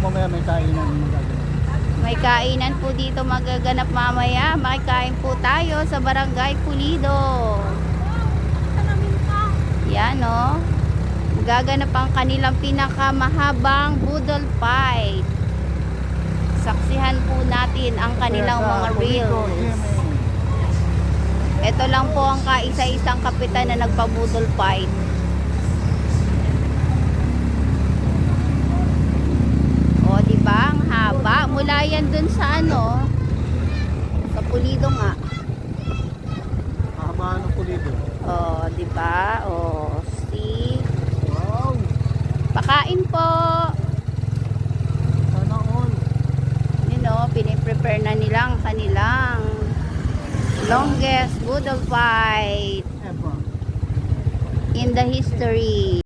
mamaya may kainan magaganap. May kainan po dito magaganap mamaya. Makikain po tayo sa Barangay Pulido. Yan o. Gaganap ang kanilang pinakamahabang budol fight. Saksihan po natin ang kanilang mga reels. Ito lang po ang kaisa-isang kapitan na nagpabudol fight. O, diba? Ang haba. Mula yan dun sa ano, sa Pulido nga. Haba ng Pulido. O, diba? O, see? Wow! Pakain po. Sana all. Yun o, piniprepare na nilang kanilang longest budol fight Epa. in the history.